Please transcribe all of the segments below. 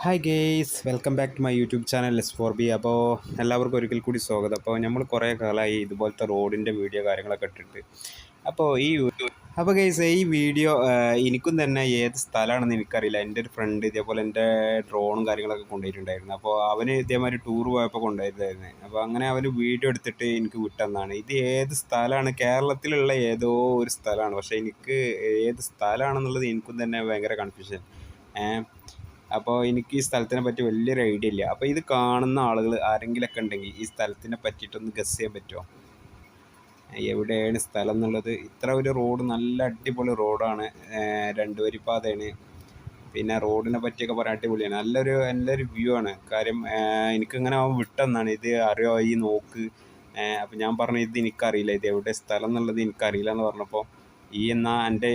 Hi guys, welcome back to my YouTube channel S4B. അപ്പോൾ എല്ലാവർക്കും ഒരിക്കൽ കൂടി സ്വാഗതം. അപ്പോൾ നമ്മൾ കുറേ കാലമായി ഇതുപോലത്തെ റോഡിൻ്റെ വീഡിയോ കാര്യങ്ങളൊക്കെ ഇട്ടിട്ട്. അപ്പോൾ ഗെയ്സ്, ഈ വീഡിയോ എനിക്കും തന്നെ ഏത് സ്ഥലമാണെന്ന് എനിക്കറിയില്ല. എൻ്റെ ഒരു ഫ്രണ്ട് ഇതേപോലെ എൻ്റെ ഡ്രോണും കാര്യങ്ങളൊക്കെ കൊണ്ടുപോയിട്ടുണ്ടായിരുന്നു. അപ്പോൾ അവന് ഇതേമാതിരി ടൂർ പോയപ്പോൾ കൊണ്ടുപോയതായിരുന്നു. അപ്പോൾ അങ്ങനെ അവന് വീഡിയോ എടുത്തിട്ട് എനിക്ക് വിട്ടെന്നാണ്. ഇത് ഏത് സ്ഥലമാണ്, കേരളത്തിലുള്ള ഏതോ ഒരു സ്ഥലമാണ്. പക്ഷേ എനിക്ക് ഏത് സ്ഥലമാണെന്നുള്ളത് എനിക്കും തന്നെ ഭയങ്കര കൺഫ്യൂഷൻ. അപ്പോൾ എനിക്ക് ഈ സ്ഥലത്തിനെ പറ്റി വലിയൊരു ഐഡിയ ഇല്ല. അപ്പോൾ ഇത് കാണുന്ന ആളുകൾ ആരെങ്കിലുമൊക്കെ ഉണ്ടെങ്കിൽ ഈ സ്ഥലത്തിനെ പറ്റിയിട്ടൊന്ന് ഗസ് ചെയ്യാൻ പറ്റുമോ? എവിടെയാണ് സ്ഥലം എന്നുള്ളത്? ഇത്ര ഒരു റോഡ്, നല്ല അടിപൊളി റോഡാണ്, 2 വരിപ്പാതയാണ്. പിന്നെ റോഡിനെ പറ്റിയൊക്കെ പറയാൻ അടിപൊളിയാണ്, നല്ലൊരു വ്യൂ ആണ്. കാര്യം എനിക്കിങ്ങനെ അവൻ വിട്ടെന്നാണ്, ഇത് അറിയോ ഈ നോക്ക്. അപ്പോൾ ഞാൻ പറഞ്ഞു ഇത് എനിക്കറിയില്ല, ഇത് എവിടെ സ്ഥലം എന്നുള്ളത് എനിക്കറിയില്ല എന്ന് പറഞ്ഞപ്പോൾ ഈ എന്നാൽ എൻ്റെ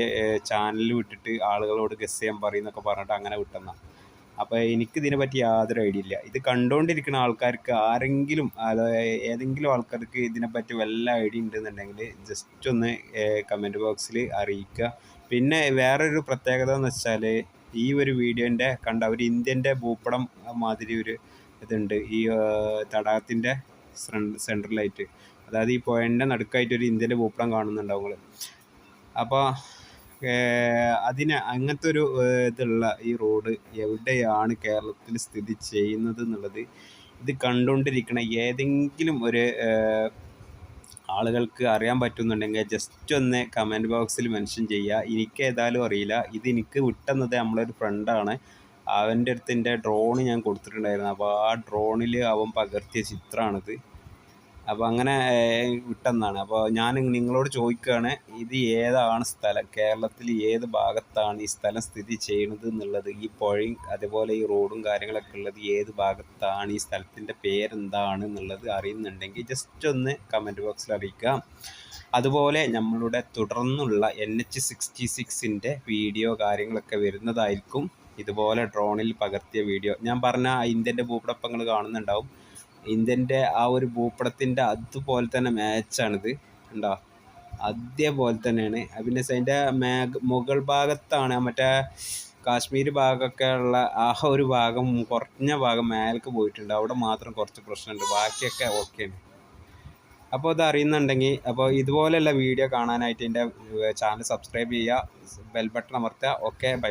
ചാനലിൽ വിട്ടിട്ട് ആളുകളോട് ഗസ് ചെയ്യാൻ പറയുന്നൊക്കെ പറഞ്ഞിട്ട് അങ്ങനെ വിട്ടെന്നാണ്. അപ്പോൾ എനിക്കിതിനെ പറ്റി യാതൊരു ഐഡിയ ഇല്ല. ഇത് കണ്ടുകൊണ്ടിരിക്കുന്ന ആൾക്കാർക്ക് ആരെങ്കിലും ഏതെങ്കിലും ആൾക്കാർക്ക് ഇതിനെപ്പറ്റി വല്ല ഐഡിയ ഉണ്ടെന്നുണ്ടെങ്കിൽ ജസ്റ്റ് ഒന്ന് കമൻറ്റ് ബോക്സിൽ അറിയിക്കുക. പിന്നെ വേറൊരു പ്രത്യേകത എന്ന് വെച്ചാൽ, ഈ ഒരു വീഡിയോൻ്റെ കണ്ട ഒരു ഇന്ത്യൻ്റെ ഭൂപടം മാതിരി ഒരു ഇതുണ്ട് ഈ തടാകത്തിൻ്റെ സെൻട്രലായിട്ട്. അതായത് ഈ പോയിൻ്റെ നടുക്കായിട്ട് ഒരു ഇന്ത്യൻ്റെ ഭൂപടം കാണുന്നുണ്ടാവും നിങ്ങൾ. അപ്പോൾ അങ്ങനത്തെ ഒരു ഇതുള്ള ഈ റോഡ് എവിടെയാണ് കേരളത്തിൽ സ്ഥിതി ചെയ്യുന്നത് എന്നുള്ളത് ഇത് കണ്ടുകൊണ്ടിരിക്കുന്ന ഏതെങ്കിലും ഒരു ആളുകൾക്ക് അറിയാൻ പറ്റുന്നുണ്ടെങ്കിൽ ജസ്റ്റ് ഒന്ന് കമൻറ്റ് ബോക്സിൽ മെൻഷൻ ചെയ്യുക. എനിക്ക് ഏതായാലും അറിയില്ല. ഇത് എനിക്ക് വിട്ടെന്നത് നമ്മളൊരു ഫ്രണ്ടാണ്. അവൻ്റെ അടുത്ത് എൻ്റെ ഡ്രോണ് ഞാൻ കൊടുത്തിട്ടുണ്ടായിരുന്നു. അപ്പോൾ ആ ഡ്രോണിൽ അവൻ പകർത്തിയ ചിത്രമാണിത്. അപ്പോൾ അങ്ങനെ വിട്ടെന്നാണ്. അപ്പോൾ ഞാൻ നിങ്ങളോട് ചോദിക്കുകയാണ്, ഇത് ഏതാണ് സ്ഥലം, കേരളത്തിൽ ഏത് ഭാഗത്താണ് ഈ സ്ഥലം സ്ഥിതി ചെയ്യുന്നത് എന്നുള്ളത്, ഈ പുഴയും അതുപോലെ ഈ റോഡും കാര്യങ്ങളൊക്കെ ഉള്ളത് ഏത് ഭാഗത്താണ്, ഈ സ്ഥലത്തിൻ്റെ പേരെന്താണ് എന്നുള്ളത് അറിയുന്നുണ്ടെങ്കിൽ ജസ്റ്റ് ഒന്ന് കമൻറ്റ് ബോക്സിൽ അറിയിക്കുക. അതുപോലെ നമ്മളുടെ തുടർന്നുള്ള NH-66 വീഡിയോ കാര്യങ്ങളൊക്കെ വരുന്നതായിരിക്കും. ഇതുപോലെ ഡ്രോണിൽ പകർത്തിയ വീഡിയോ ഞാൻ പറഞ്ഞ ഇന്ത്യൻ്റെ ഭൂപടപ്പങ്ങൾ കാണുന്നുണ്ടാവും. ഇന്ത്യൻ്റെ ആ ഒരു ഭൂപടത്തിൻ്റെ അതുപോലെ തന്നെ മാച്ചാണിത്, ഉണ്ടോ? അതേപോലെ തന്നെയാണ്. പിന്നെ അതിൻ്റെ മുകൾ ഭാഗത്താണ് മറ്റേ കാശ്മീർ ഭാഗമൊക്കെ ഉള്ള ആ ഒരു ഭാഗം, കുറഞ്ഞ ഭാഗം മേലേക്ക് പോയിട്ടുണ്ട്. അവിടെ മാത്രം കുറച്ച് പ്രശ്നമുണ്ട്, ബാക്കിയൊക്കെ ഓക്കെയാണ്. അപ്പോൾ ഇത് അറിയുന്നുണ്ടെങ്കിൽ, അപ്പോൾ ഇതുപോലെയുള്ള വീഡിയോ കാണാനായിട്ട് എൻ്റെ ചാനൽ സബ്സ്ക്രൈബ് ചെയ്യുക, ബെൽ ബട്ടൺ അമർത്തുക. Okay, by.